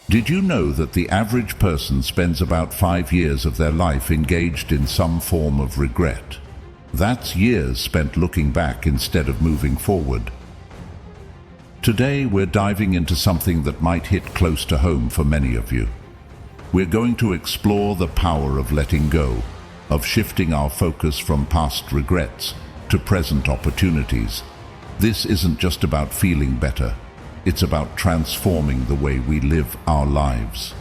Did you know that the average person spends about 5 years of their life engaged in some form of regret? That's years spent looking back instead of moving forward. Today we're diving into something that might hit close to home for many of you. We're going to explore the power of letting go, of shifting our focus from past regrets to present opportunities. This isn't just about feeling better. It's about transforming the way we live our lives.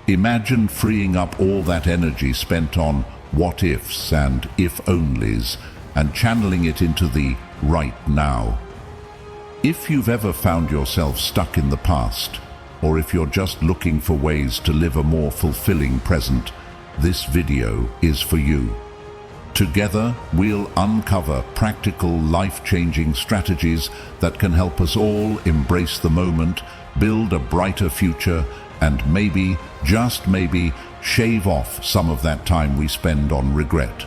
Imagine freeing up all that energy spent on what-ifs and if-onlys and channeling it into the right now. If you've ever found yourself stuck in the past, or if you're just looking for ways to live a more fulfilling present, this video is for you. Together, we'll uncover practical, life-changing strategies that can help us all embrace the moment, build a brighter future, and maybe, just maybe, shave off some of that time we spend on regret.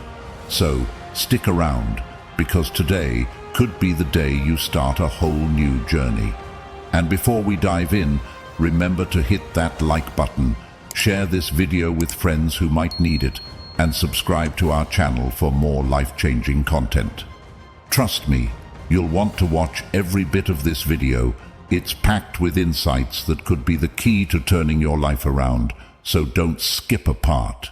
So, stick around, because today could be the day you start a whole new journey. And before we dive in, remember to hit that like button, share this video with friends who might need it, and subscribe to our channel for more life-changing content. Trust me, you'll want to watch every bit of this video. It's packed with insights that could be the key to turning your life around, so don't skip a part.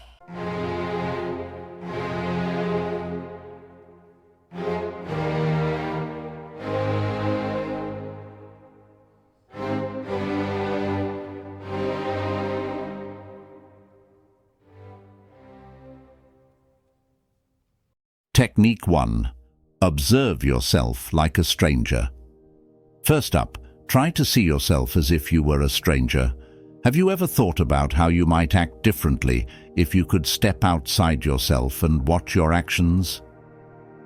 Technique 1. Observe yourself like a stranger. First up, try to see yourself as if you were a stranger. Have you ever thought about how you might act differently if you could step outside yourself and watch your actions?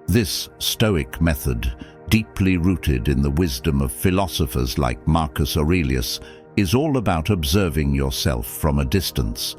This Stoic method, deeply rooted in the wisdom of philosophers like Marcus Aurelius, is all about observing yourself from a distance.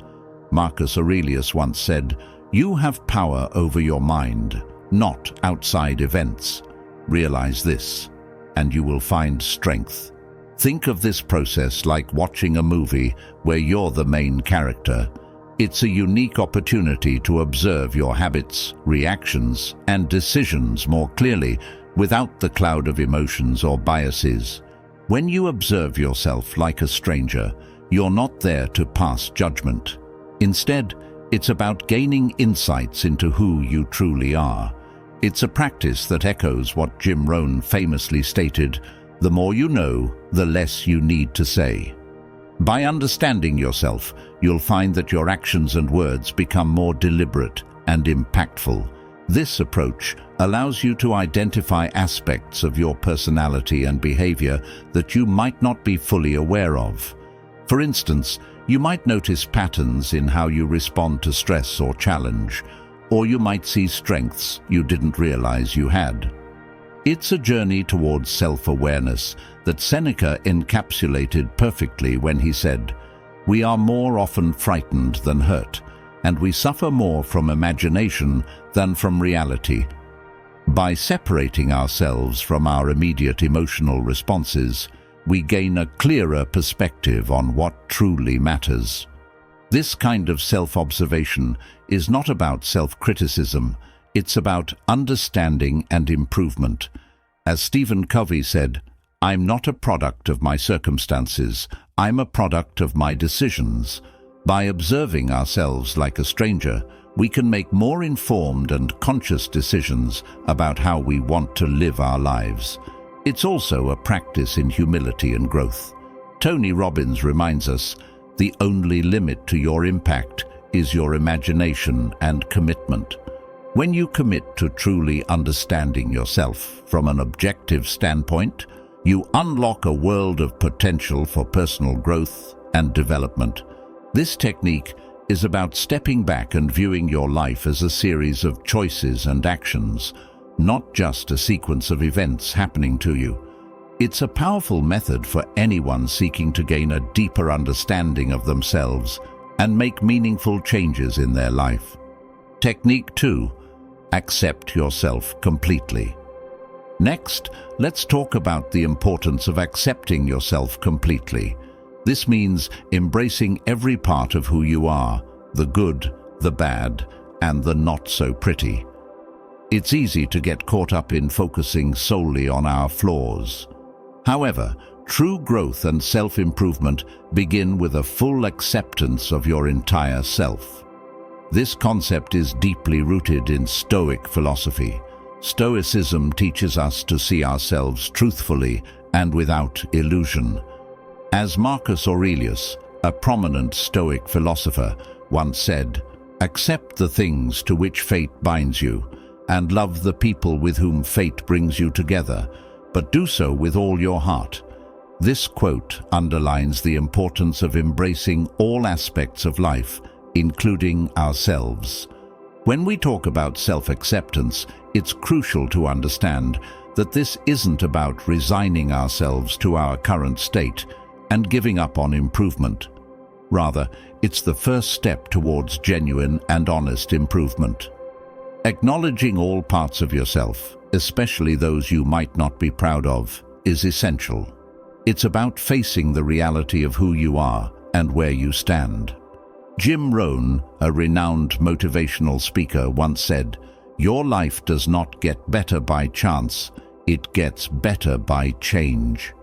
Marcus Aurelius once said, "You have power over your mind, not outside events. Realize this, and you will find strength." Think of this process like watching a movie where you're the main character. It's a unique opportunity to observe your habits, reactions, and decisions more clearly, without the cloud of emotions or biases. When you observe yourself like a stranger, you're not there to pass judgment. Instead, it's about gaining insights into who you truly are. It's a practice that echoes what Jim Rohn famously stated, "The more you know, the less you need to say." By understanding yourself, you'll find that your actions and words become more deliberate and impactful. This approach allows you to identify aspects of your personality and behavior that you might not be fully aware of. For instance, you might notice patterns in how you respond to stress or challenge, or you might see strengths you didn't realize you had. It's a journey towards self-awareness that Seneca encapsulated perfectly when he said, "We are more often frightened than hurt, and we suffer more from imagination than from reality." By separating ourselves from our immediate emotional responses, we gain a clearer perspective on what truly matters. This kind of self-observation is not about self-criticism, it's about understanding and improvement. As Stephen Covey said, "I'm not a product of my circumstances, I'm a product of my decisions." By observing ourselves like a stranger, we can make more informed and conscious decisions about how we want to live our lives. It's also a practice in humility and growth. Tony Robbins reminds us, "The only limit to your impact is your imagination and commitment." When you commit to truly understanding yourself from an objective standpoint, you unlock a world of potential for personal growth and development. This technique is about stepping back and viewing your life as a series of choices and actions, not just a sequence of events happening to you. It's a powerful method for anyone seeking to gain a deeper understanding of themselves and make meaningful changes in their life. Technique 2. Accept yourself completely. Next, let's talk about the importance of accepting yourself completely. This means embracing every part of who you are, the good, the bad, and the not so pretty. It's easy to get caught up in focusing solely on our flaws. However, true growth and self-improvement begin with a full acceptance of your entire self. This concept is deeply rooted in Stoic philosophy. Stoicism teaches us to see ourselves truthfully and without illusion. As Marcus Aurelius, a prominent Stoic philosopher, once said, "Accept the things to which fate binds you, and love the people with whom fate brings you together, but do so with all your heart." This quote underlines the importance of embracing all aspects of life, including ourselves. When we talk about self-acceptance, it's crucial to understand that this isn't about resigning ourselves to our current state and giving up on improvement. Rather, it's the first step towards genuine and honest improvement. Acknowledging all parts of yourself, especially those you might not be proud of, is essential. It's about facing the reality of who you are and where you stand. Jim Rohn, a renowned motivational speaker, once said, "Your life does not get better by chance, it gets better by change."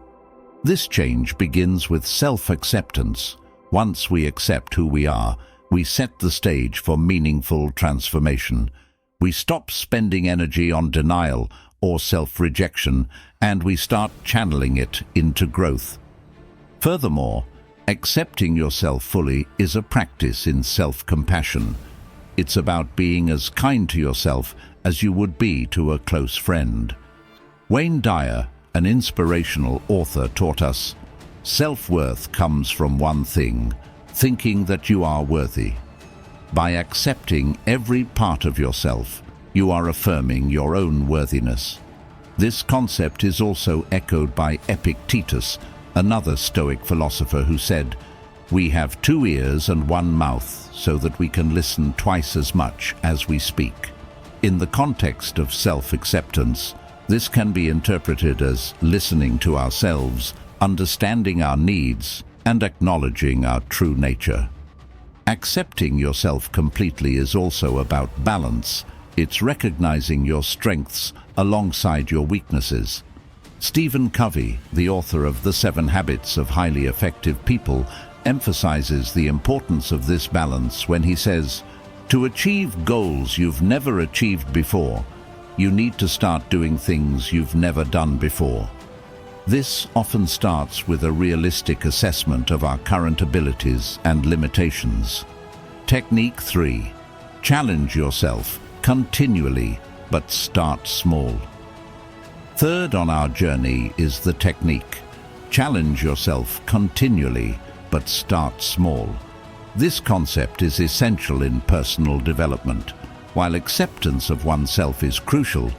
This change begins with self-acceptance. Once we accept who we are, we set the stage for meaningful transformation. We stop spending energy on denial or self-rejection, and we start channeling it into growth. Furthermore, accepting yourself fully is a practice in self-compassion. It's about being as kind to yourself as you would be to a close friend. Wayne Dyer, an inspirational author, taught us, "Self-worth comes from one thing, thinking that you are worthy." By accepting every part of yourself, you are affirming your own worthiness. This concept is also echoed by Epictetus, another Stoic philosopher, who said, "We have 2 ears and 1 mouth so that we can listen twice as much as we speak." In the context of self-acceptance, this can be interpreted as listening to ourselves, understanding our needs, and acknowledging our true nature. Accepting yourself completely is also about balance. It's recognizing your strengths alongside your weaknesses. Stephen Covey, the author of The 7 Habits of Highly Effective People, emphasizes the importance of this balance when he says, "To achieve goals you've never achieved before, you need to start doing things you've never done before." This often starts with a realistic assessment of our current abilities and limitations. Technique 3. Challenge yourself continually, but start small. Third on our journey is the technique. Challenge yourself continually, but start small. This concept is essential in personal development. While acceptance of oneself is crucial,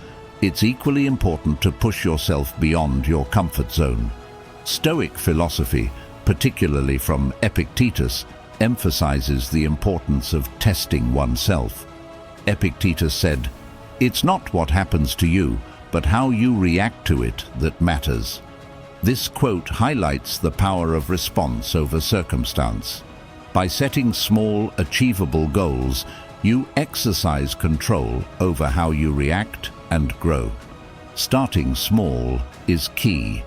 it's equally important to push yourself beyond your comfort zone. Stoic philosophy, particularly from Epictetus, emphasizes the importance of testing oneself. Epictetus said, "It's not what happens to you, but how you react to it that matters." This quote highlights the power of response over circumstance. By setting small, achievable goals, you exercise control over how you react and grow. Starting small is key.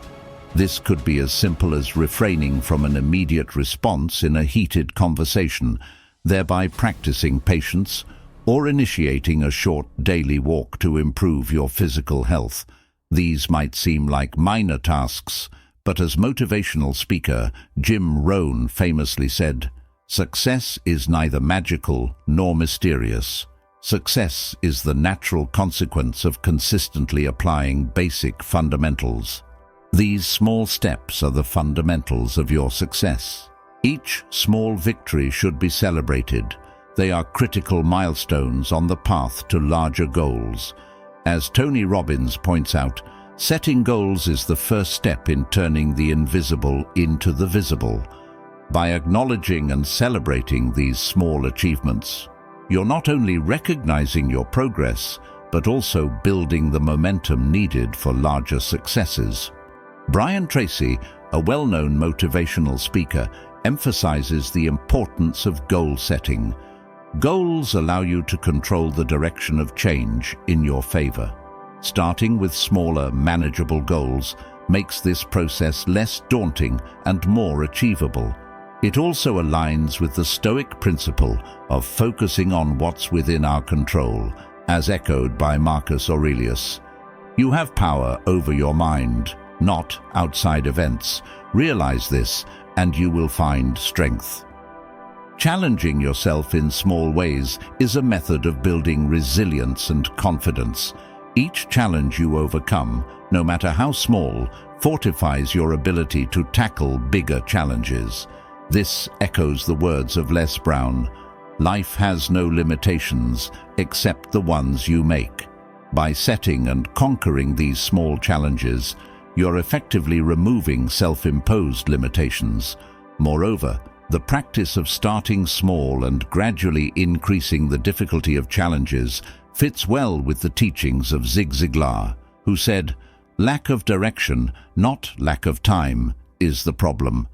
This could be as simple as refraining from an immediate response in a heated conversation, thereby practicing patience, or initiating a short daily walk to improve your physical health. These might seem like minor tasks, but as motivational speaker Jim Rohn famously said, "Success is neither magical nor mysterious. Success is the natural consequence of consistently applying basic fundamentals." These small steps are the fundamentals of your success. Each small victory should be celebrated. They are critical milestones on the path to larger goals. As Tony Robbins points out, setting goals is the first step in turning the invisible into the visible. By acknowledging and celebrating these small achievements, you're not only recognizing your progress, but also building the momentum needed for larger successes. Brian Tracy, a well-known motivational speaker, emphasizes the importance of goal setting. Goals allow you to control the direction of change in your favor. Starting with smaller, manageable goals makes this process less daunting and more achievable. It also aligns with the Stoic principle of focusing on what's within our control, as echoed by Marcus Aurelius. You have power over your mind, not outside events. Realize this, and you will find strength. Challenging yourself in small ways is a method of building resilience and confidence. Each challenge you overcome, no matter how small, fortifies your ability to tackle bigger challenges. This echoes the words of Les Brown: "Life has no limitations except the ones you make." By setting and conquering these small challenges, you're effectively removing self-imposed limitations. Moreover, the practice of starting small and gradually increasing the difficulty of challenges fits well with the teachings of Zig Ziglar, who said, "Lack of direction, not lack of time, is the problem.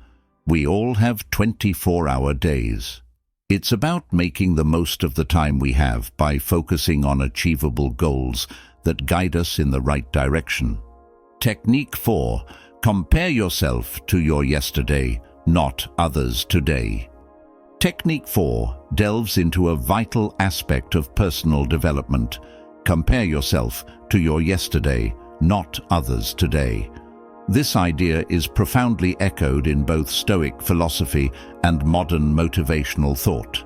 We all have 24-hour days." It's about making the most of the time we have by focusing on achievable goals that guide us in the right direction. Technique 4. Compare yourself to your yesterday, not others today. Technique 4 delves into a vital aspect of personal development. Compare yourself to your yesterday, not others today. This idea is profoundly echoed in both Stoic philosophy and modern motivational thought.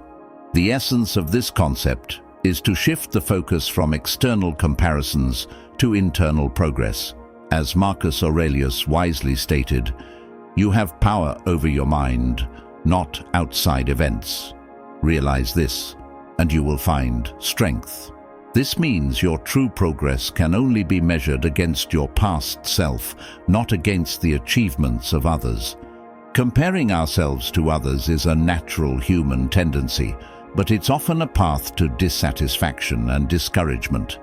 The essence of this concept is to shift the focus from external comparisons to internal progress. As Marcus Aurelius wisely stated, "You have power over your mind, not outside events." Realize this, and you will find strength. This means your true progress can only be measured against your past self, not against the achievements of others. Comparing ourselves to others is a natural human tendency, but it's often a path to dissatisfaction and discouragement.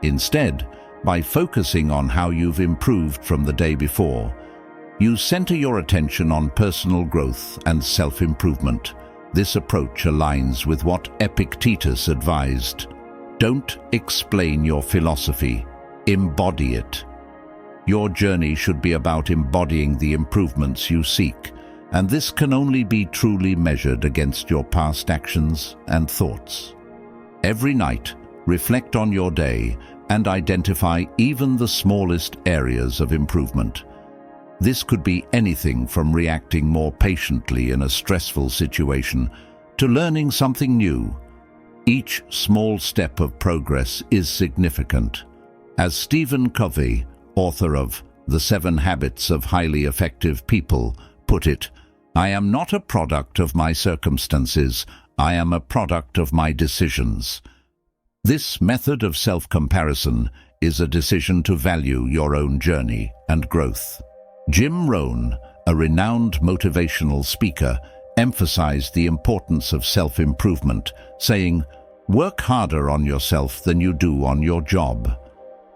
Instead, by focusing on how you've improved from the day before, you center your attention on personal growth and self-improvement. This approach aligns with what Epictetus advised: "Don't explain your philosophy, embody it." Your journey should be about embodying the improvements you seek, and this can only be truly measured against your past actions and thoughts. Every night, reflect on your day and identify even the smallest areas of improvement. This could be anything from reacting more patiently in a stressful situation to learning something new. Each small step of progress is significant. As Stephen Covey, author of The 7 Habits of Highly Effective People, put it, "I am not a product of my circumstances, I am a product of my decisions." This method of self-comparison is a decision to value your own journey and growth. Jim Rohn, a renowned motivational speaker, emphasized the importance of self-improvement, saying, "Work harder on yourself than you do on your job."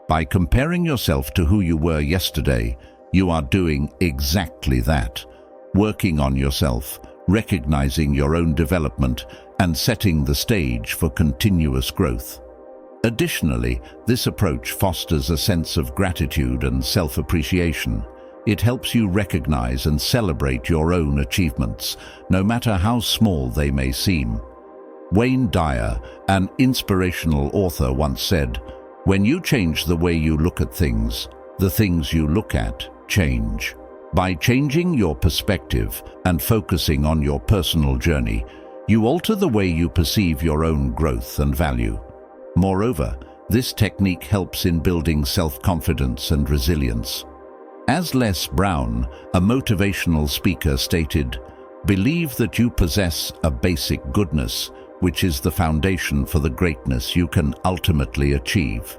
By comparing yourself to who you were yesterday, you are doing exactly that, working on yourself, recognizing your own development, and setting the stage for continuous growth. Additionally, this approach fosters a sense of gratitude and self-appreciation. It helps you recognize and celebrate your own achievements, no matter how small they may seem. Wayne Dyer, an inspirational author, once said, "When you change the way you look at things, the things you look at change." By changing your perspective and focusing on your personal journey, you alter the way you perceive your own growth and value. Moreover, this technique helps in building self-confidence and resilience. As Les Brown, a motivational speaker, stated, "Believe that you possess a basic goodness, which is the foundation for the greatness you can ultimately achieve."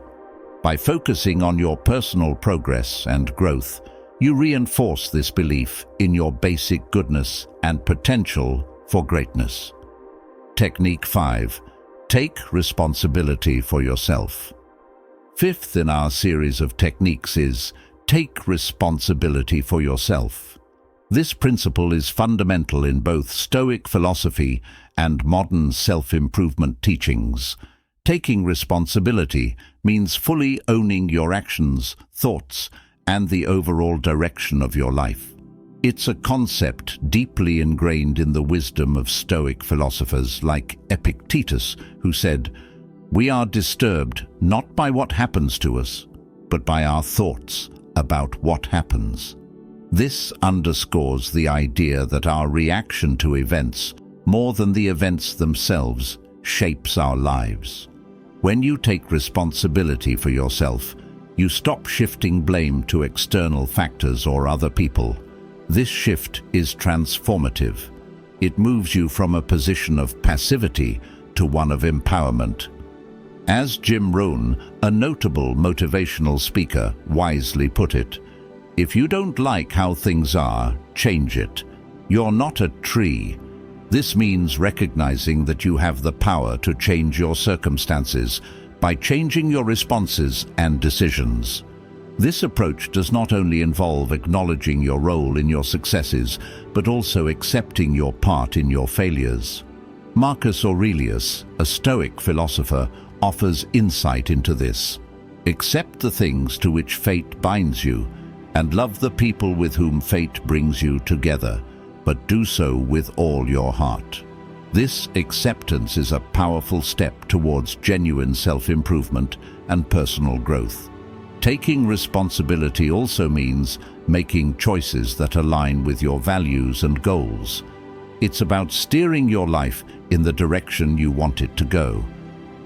By focusing on your personal progress and growth, you reinforce this belief in your basic goodness and potential for greatness. Technique 5. Take responsibility for yourself. Fifth in our series of techniques is take responsibility for yourself. This principle is fundamental in both Stoic philosophy and modern self-improvement teachings. Taking responsibility means fully owning your actions, thoughts, and the overall direction of your life. It's a concept deeply ingrained in the wisdom of Stoic philosophers like Epictetus, who said, "We are disturbed not by what happens to us, but by our thoughts about what happens." This underscores the idea that our reaction to events, more than the events themselves, shapes our lives. When you take responsibility for yourself, you stop shifting blame to external factors or other people. This shift is transformative. It moves you from a position of passivity to one of empowerment. As Jim Rohn, a notable motivational speaker, wisely put it, "If you don't like how things are, change it. You're not a tree." This means recognizing that you have the power to change your circumstances by changing your responses and decisions. This approach does not only involve acknowledging your role in your successes, but also accepting your part in your failures. Marcus Aurelius, a Stoic philosopher, offers insight into this. Accept the things to which fate binds you, and love the people with whom fate brings you together, but do so with all your heart. This acceptance is a powerful step towards genuine self-improvement and personal growth. Taking responsibility also means making choices that align with your values and goals. It's about steering your life in the direction you want it to go.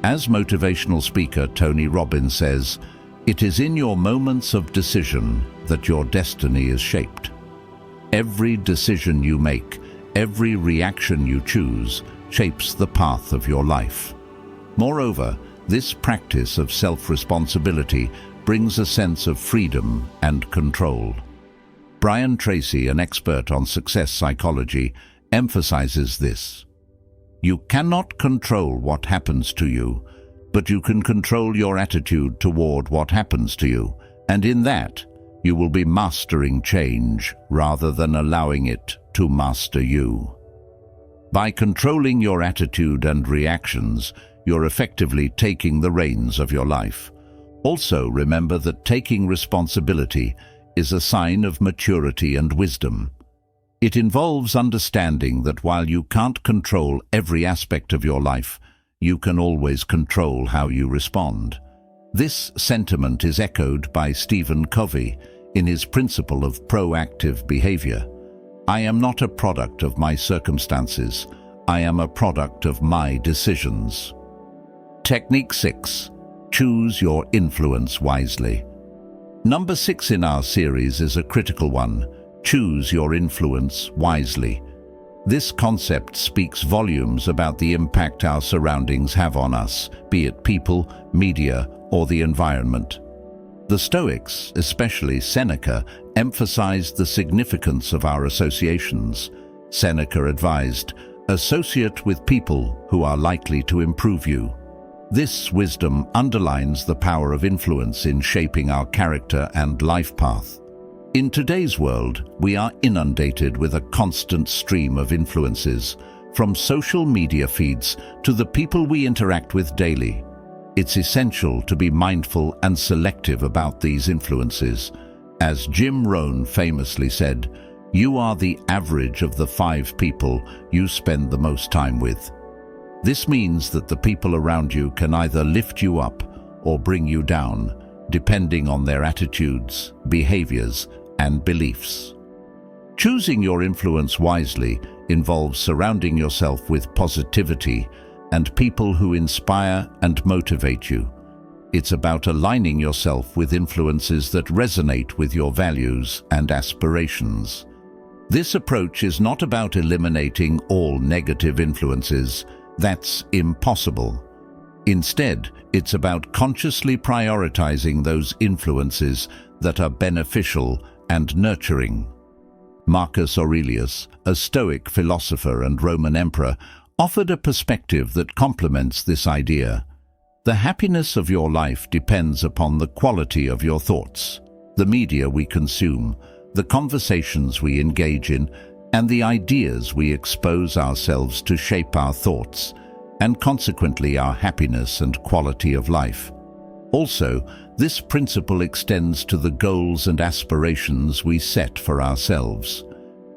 As motivational speaker Tony Robbins says, "It is in your moments of decision that your destiny is shaped." Every decision you make, every reaction you choose, shapes the path of your life. Moreover, this practice of self-responsibility brings a sense of freedom and control. Brian Tracy, an expert on success psychology, emphasizes this. "You cannot control what happens to you, but you can control your attitude toward what happens to you, and in that, you will be mastering change rather than allowing it to master you." By controlling your attitude and reactions, you're effectively taking the reins of your life. Also, remember that taking responsibility is a sign of maturity and wisdom. It involves understanding that while you can't control every aspect of your life, you can always control how you respond. This sentiment is echoed by Stephen Covey in his principle of proactive behavior. "I am not a product of my circumstances. I am a product of my decisions." Technique 6. Choose your influence wisely. Number 6 in our series is a critical one. Choose your influence wisely. This concept speaks volumes about the impact our surroundings have on us, be it people, media, or the environment. The Stoics, especially Seneca, emphasized the significance of our associations. Seneca advised, "Associate with people who are likely to improve you." This wisdom underlines the power of influence in shaping our character and life path. In today's world, we are inundated with a constant stream of influences, from social media feeds to the people we interact with daily. It's essential to be mindful and selective about these influences. As Jim Rohn famously said, "You are the average of the 5 people you spend the most time with." This means that the people around you can either lift you up or bring you down, depending on their attitudes, behaviors, and beliefs. Choosing your influence wisely involves surrounding yourself with positivity and people who inspire and motivate you. It's about aligning yourself with influences that resonate with your values and aspirations. This approach is not about eliminating all negative influences. That's impossible. Instead, it's about consciously prioritizing those influences that are beneficial and nurturing. Marcus Aurelius, a Stoic philosopher and Roman emperor, offered a perspective that complements this idea. The happiness of your life depends upon the quality of your thoughts. The media we consume, the conversations we engage in, and the ideas we expose ourselves to shape our thoughts, and consequently our happiness and quality of life. Also, this principle extends to the goals and aspirations we set for ourselves.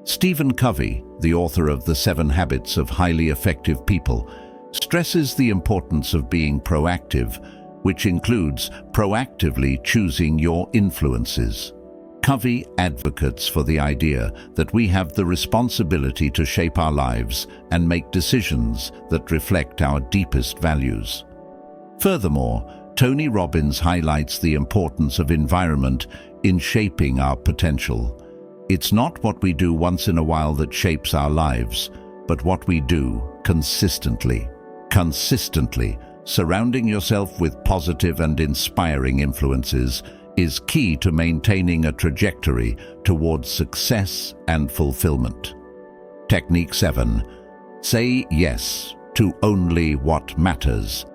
Stephen Covey, the author of The 7 Habits of Highly Effective People, stresses the importance of being proactive, which includes proactively choosing your influences. Covey advocates for the idea that we have the responsibility to shape our lives and make decisions that reflect our deepest values. Furthermore, Tony Robbins highlights the importance of environment in shaping our potential. It's not what we do once in a while that shapes our lives, but what we do consistently. Consistently, surrounding yourself with positive and inspiring influences is key to maintaining a trajectory towards success and fulfillment. Technique 7. Say yes to only what matters.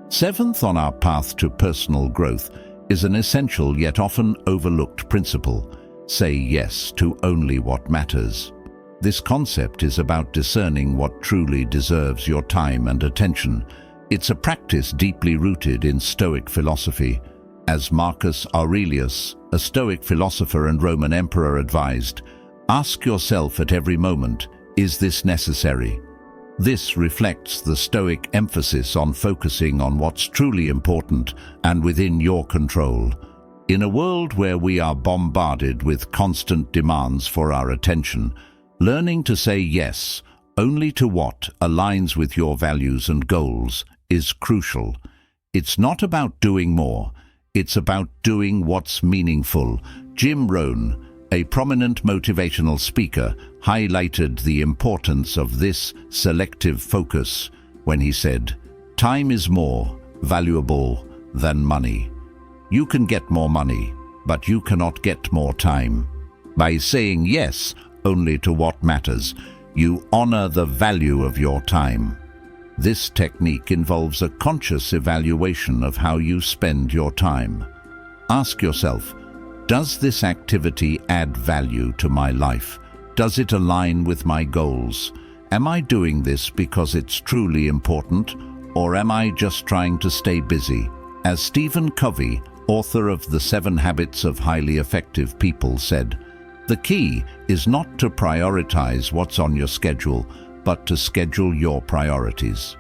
Seventh on our path to personal growth is an essential yet often overlooked principle. Say yes to only what matters. This concept is about discerning what truly deserves your time and attention. It's a practice deeply rooted in Stoic philosophy. As Marcus Aurelius, a Stoic philosopher and Roman emperor, advised, ask yourself at every moment, is this necessary? This reflects the Stoic emphasis on focusing on what's truly important and within your control. In a world where we are bombarded with constant demands for our attention, learning to say yes only to what aligns with your values and goals is crucial. It's not about doing more. It's about doing what's meaningful. Jim Rohn, a prominent motivational speaker, highlighted the importance of this selective focus when he said, "Time is more valuable than money. You can get more money, but you cannot get more time. By saying yes only to what matters, you honor the value of your time." This technique involves a conscious evaluation of how you spend your time. Ask yourself, does this activity add value to my life? Does it align with my goals? Am I doing this because it's truly important, or am I just trying to stay busy? As Stephen Covey, author of The 7 Habits of Highly Effective People, said, the key is not to prioritize what's on your schedule, but to schedule your priorities.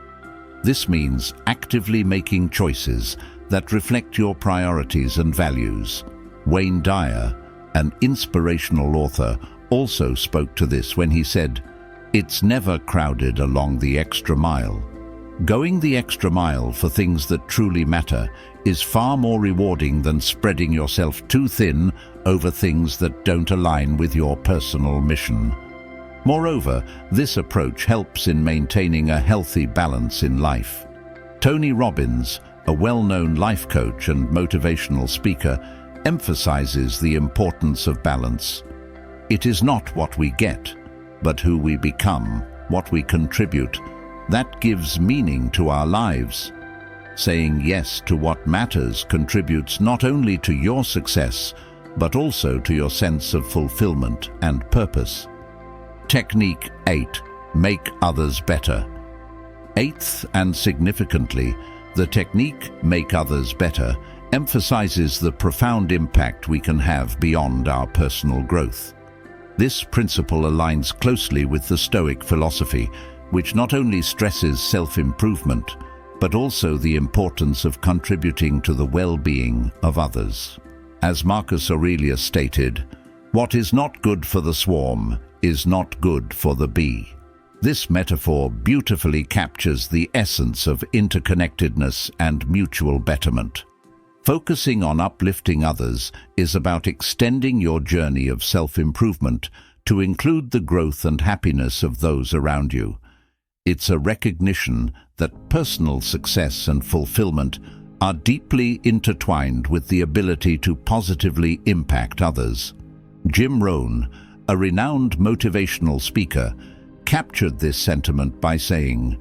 This means actively making choices that reflect your priorities and values. Wayne Dyer, an inspirational author, also spoke to this when he said, "It's never crowded along the extra mile." Going the extra mile for things that truly matter is far more rewarding than spreading yourself too thin over things that don't align with your personal mission. Moreover, this approach helps in maintaining a healthy balance in life. Tony Robbins, a well-known life coach and motivational speaker, emphasizes the importance of balance. It is not what we get, but who we become, what we contribute, that gives meaning to our lives. Saying yes to what matters contributes not only to your success, but also to your sense of fulfillment and purpose. Technique 8. Make others better. Eighth, and significantly, the technique Make Others Better emphasizes the profound impact we can have beyond our personal growth. This principle aligns closely with the Stoic philosophy, which not only stresses self-improvement, but also the importance of contributing to the well-being of others. As Marcus Aurelius stated, "What is not good for the swarm is not good for the bee." This metaphor beautifully captures the essence of interconnectedness and mutual betterment. Focusing on uplifting others is about extending your journey of self-improvement to include the growth and happiness of those around you. It's a recognition that personal success and fulfillment are deeply intertwined with the ability to positively impact others. Jim Rohn, a renowned motivational speaker, captured this sentiment by saying,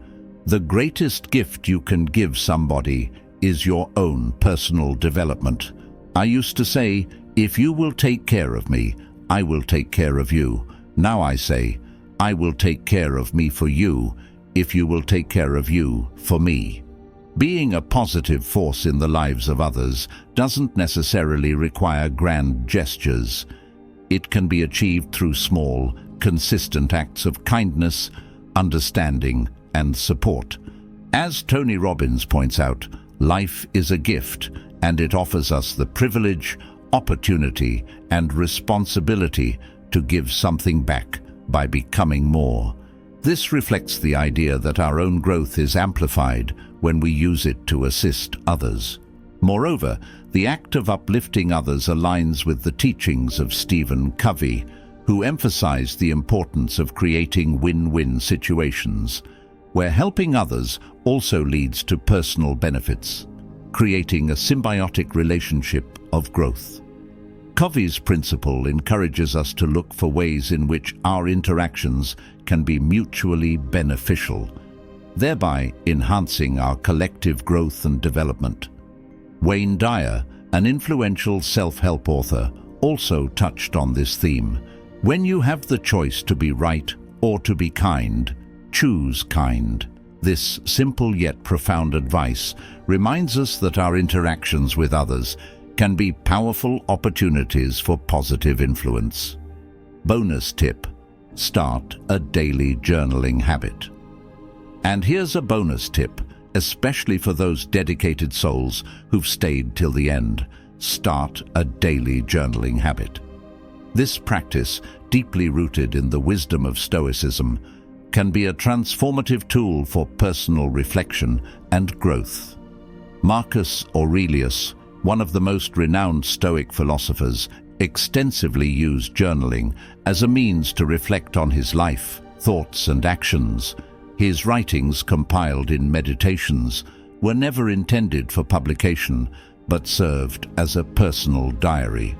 "The greatest gift you can give somebody is your own personal development. I used to say, if you will take care of me, "I will take care of you." Now I say, "I will take care of me for you, if you will take care of you for me." Being a positive force in the lives of others doesn't necessarily require grand gestures. It can be achieved through small, consistent acts of kindness, understanding, and support. As Tony Robbins points out, life is a gift, and it offers us the privilege, opportunity, and responsibility to give something back by becoming more. This reflects the idea that our own growth is amplified when we use it to assist others. Moreover, the act of uplifting others aligns with the teachings of Stephen Covey, who emphasized the importance of creating win-win situations, where helping others also leads to personal benefits, creating a symbiotic relationship of growth. Covey's principle encourages us to look for ways in which our interactions can be mutually beneficial, thereby enhancing our collective growth and development. Wayne Dyer, an influential self-help author, also touched on this theme. When you have the choice to be right or to be kind, choose kind. This simple yet profound advice reminds us that our interactions with others can be powerful opportunities for positive influence. Bonus tip: start a daily journaling habit. And here's a bonus tip, especially for those dedicated souls who've stayed till the end. Start a daily journaling habit. This practice, deeply rooted in the wisdom of Stoicism, can be a transformative tool for personal reflection and growth. Marcus Aurelius, one of the most renowned Stoic philosophers, extensively used journaling as a means to reflect on his life, thoughts, and actions. His writings, compiled in meditations, were never intended for publication, but served as a personal diary.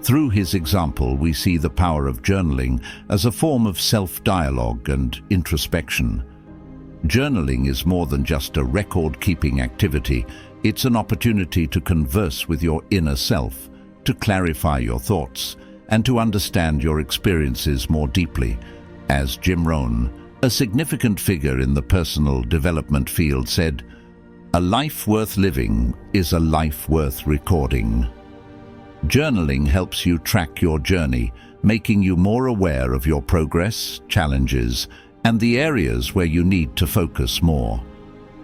Through his example, we see the power of journaling as a form of self-dialogue and introspection. Journaling is more than just a record-keeping activity. It's an opportunity to converse with your inner self, to clarify your thoughts, and to understand your experiences more deeply. As Jim Rohn, a significant figure in the personal development field, said, "A life worth living is a life worth recording." Journaling helps you track your journey, making you more aware of your progress, challenges, and the areas where you need to focus more.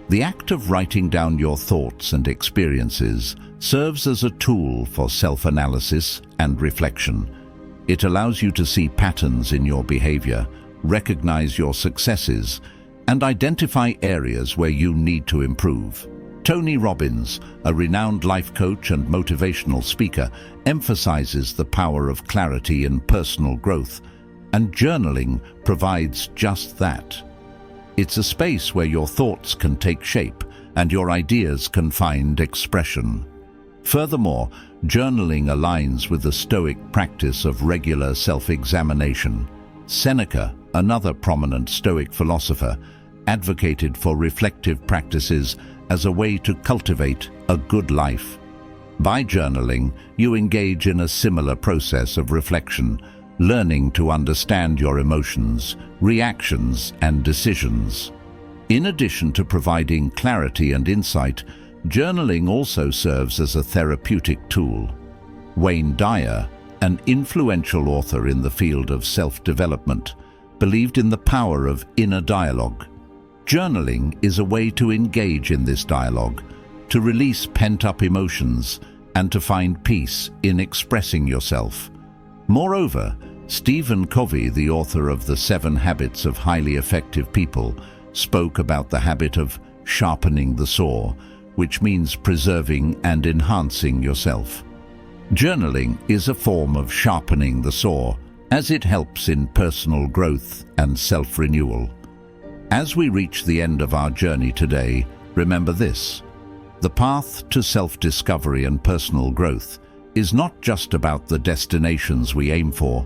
The act of writing down your thoughts and experiences serves as a tool for self-analysis and reflection. It allows you to see patterns in your behavior, recognize your successes, and identify areas where you need to improve. Tony Robbins, a renowned life coach and motivational speaker, emphasizes the power of clarity in personal growth, and journaling provides just that. It's a space where your thoughts can take shape and your ideas can find expression. Furthermore, journaling aligns with the Stoic practice of regular self-examination. Seneca, another prominent Stoic philosopher, advocated for reflective practices as a way to cultivate a good life. By journaling, you engage in a similar process of reflection, learning to understand your emotions, reactions, and decisions. In addition to providing clarity and insight, journaling also serves as a therapeutic tool. Wayne Dyer, an influential author in the field of self-development, believed in the power of inner dialogue. Journaling is a way to engage in this dialogue, to release pent-up emotions, and to find peace in expressing yourself. Moreover, Stephen Covey, the author of The 7 Habits of Highly Effective People, spoke about the habit of sharpening the saw, which means preserving and enhancing yourself. Journaling is a form of sharpening the saw, as it helps in personal growth and self-renewal. As we reach the end of our journey today, remember this: the path to self-discovery and personal growth is not just about the destinations we aim for.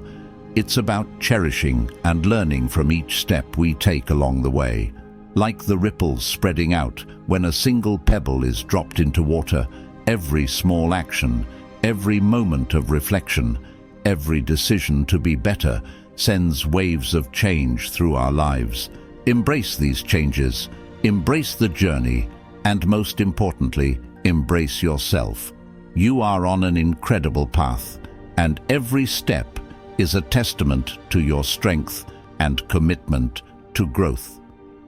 It's about cherishing and learning from each step we take along the way. Like the ripples spreading out when a single pebble is dropped into water, every small action, every moment of reflection, Every decision to be better sends waves of change through our lives. Embrace these changes, embrace the journey, and most importantly, embrace yourself. You are on an incredible path, and every step is a testament to your strength and commitment to growth.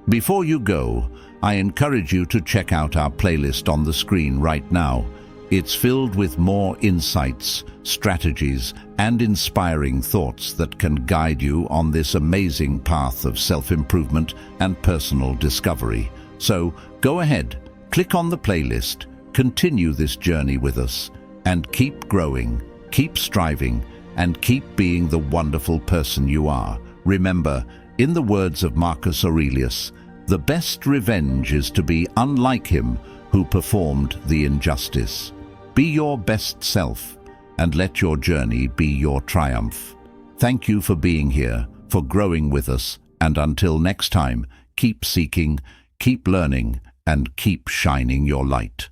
Before you go, I encourage you to check out our playlist on the screen right now. It's filled with more insights, strategies, and inspiring thoughts that can guide you on this amazing path of self-improvement and personal discovery. So, go ahead, click on the playlist, continue this journey with us, and keep growing, keep striving, and keep being the wonderful person you are. Remember, in the words of Marcus Aurelius, the best revenge is to be unlike him who performed the injustice. Be your best self, and let your journey be your triumph. Thank you for being here, for growing with us, and until next time, keep seeking, keep learning, and keep shining your light.